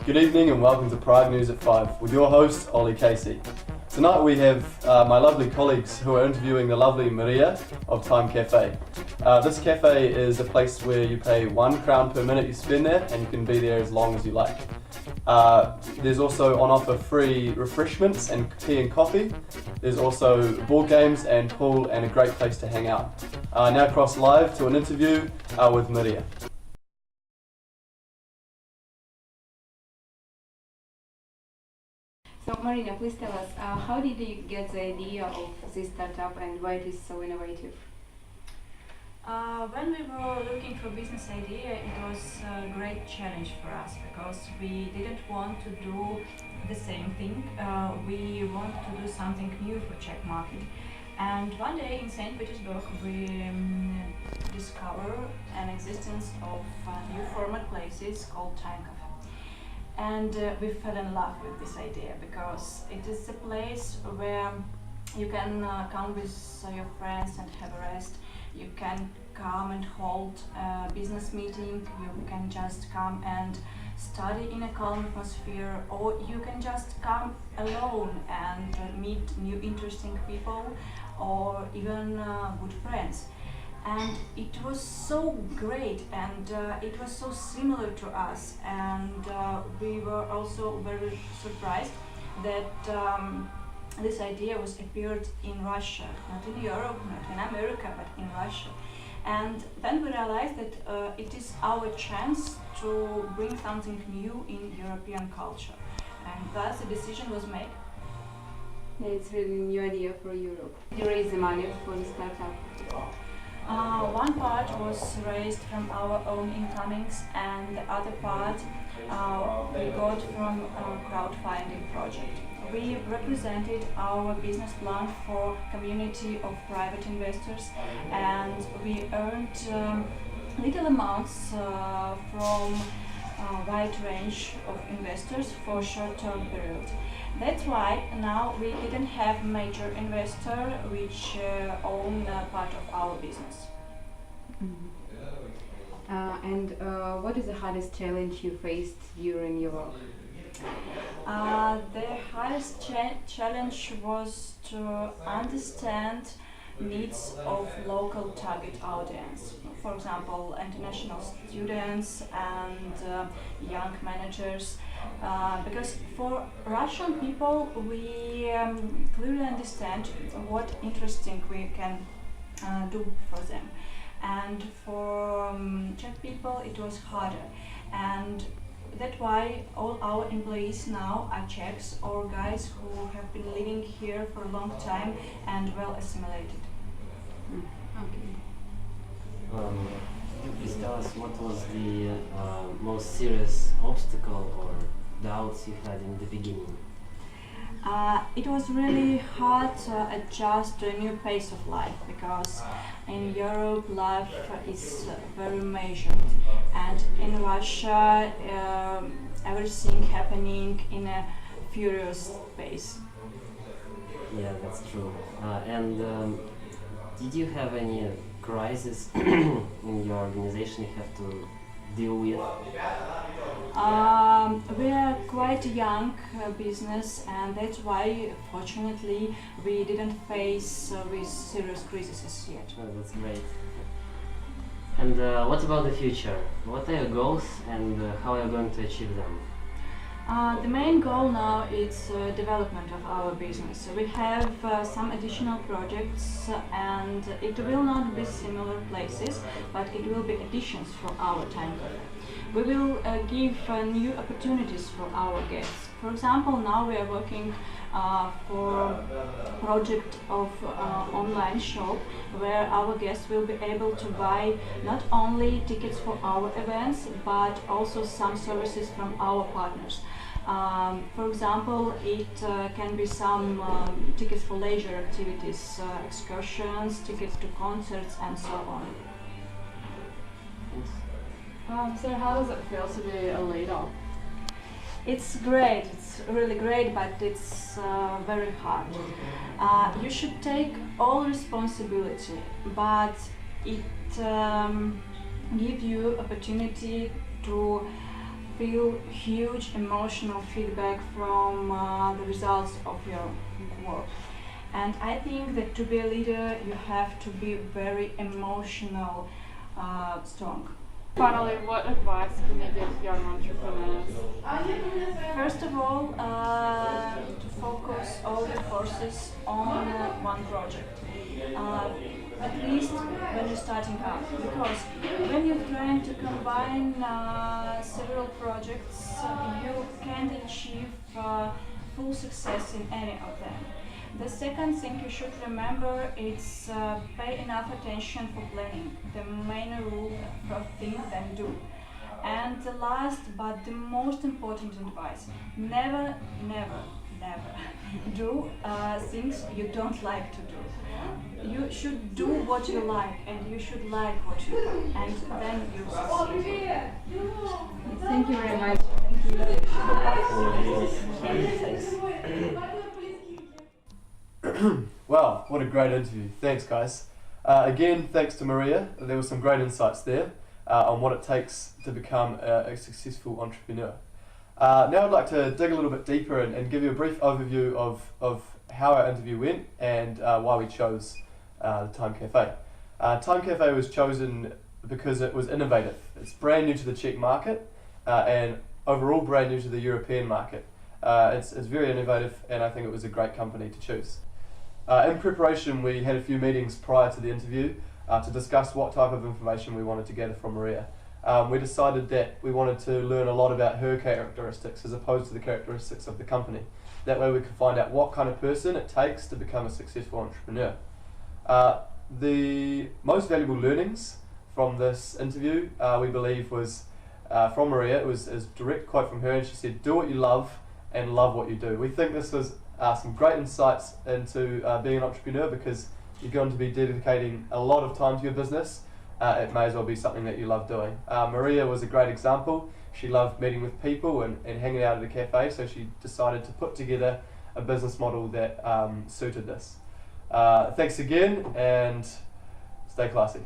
Good evening and welcome to Prague News at 5 with your host, Ollie Casey. Tonight we have my lovely colleagues who are interviewing the lovely Maria of Time Cafe. This cafe is a place where you pay £1 per minute you spend there and you can be there as long as you like. There's also on offer free refreshments and tea and coffee. There's also board games and pool and a great place to hang out. Now across live to an interview with Maria. So Marina, please tell us, how did you get the idea of this startup and why it is so innovative? When we were looking for business idea, it was a great challenge for us because we didn't want to do the same thing. We wanted to do something new for Czech market. And one day in St. Petersburg we discovered an existence of new format places called Time Cafe. And we fell in love with this idea because it is a place where you can come with your friends and have a rest. You can come and hold a business meeting, you can just come and study in a calm atmosphere, or you can just come alone and meet new interesting people or even good friends. And it was so great and it was so similar to us, and we were also very surprised that this idea was appeared in Russia, not in Europe, not in America, but in Russia. And then we realized that it is our chance to bring something new in European culture. And thus the decision was made. Yeah, it's really a new idea for Europe. You raise the money for the startup. One part was raised from our own incomings, and the other part we got from a crowdfunding project. We represented our business plan for community of private investors, and we earned little amounts from a wide range of investors for short-term period. That's why now we didn't have major investor which own part of our business. And what is the hardest challenge you faced during your work? The hardest challenge was to understand needs of local target audience. For example, international students and young managers. Because for Russian people, we clearly understand what interesting we can do for them. And for Czech people, it was harder. And that's why all our employees now are Czechs or guys who have been living here for a long time and well assimilated. Okay. Could you please tell us what was the most serious obstacle or doubts you had in the beginning? It was really hard to adjust to a new pace of life because in Europe life is very measured, and in Russia everything happening in a furious pace. Yeah, that's true. Did you have any crisis in your organization you have to deal with? We are quite a young business, and that's why fortunately we didn't face with serious crises yet. Oh, that's great. And what about the future? What are your goals and how are you going to achieve them? The main goal now is development of our business. So we have some additional projects, and it will not be similar places, but it will be additions for our Time Cafe. We will give new opportunities for our guests. For example, now we are working for a project of online shop where our guests will be able to buy not only tickets for our events, but also some services from our partners. For example, it can be some tickets for leisure activities, excursions, tickets to concerts, and so on. So how does it feel to be a leader? It's great, it's really great, but it's very hard. You should take all responsibility, but it gives you opportunity to feel huge emotional feedback from the results of your work. And I think that to be a leader, you have to be very emotional, strong. Finally, what advice can you give young entrepreneurs? First of all, to focus all your forces on one project. At least when you're starting out, because when you're trying to combine several projects, you can't achieve full success in any of them. The second thing you should remember is pay enough attention for planning. The main rule for think then do. And the last but the most important advice, never do things you don't like to do. You should do what you like, and you should like what you do, and then you succeed. Thank you very much. Wow, what a great interview. Thanks, guys. Again, thanks to Maria. There were some great insights there on what it takes to become a successful entrepreneur. Now I'd like to dig a little bit deeper and give you a brief overview of how our interview went and why we chose the Time Cafe. Time Cafe was chosen because it was innovative. It's brand new to the Czech market and overall brand new to the European market. It's very innovative, and I think it was a great company to choose. In preparation, we had a few meetings prior to the interview to discuss what type of information we wanted to gather from Maria. We decided that we wanted to learn a lot about her characteristics as opposed to the characteristics of the company. That way we could find out what kind of person it takes to become a successful entrepreneur. The most valuable learnings from this interview, we believe, was from Maria. It was a direct quote from her, and she said, "Do what you love and love what you do." We think this was some great insights into being an entrepreneur, because you're going to be dedicating a lot of time to your business. It may as well be something that you love doing. Maria was a great example. She loved meeting with people and hanging out at a cafe, so she decided to put together a business model that suited this. Thanks again, and stay classy.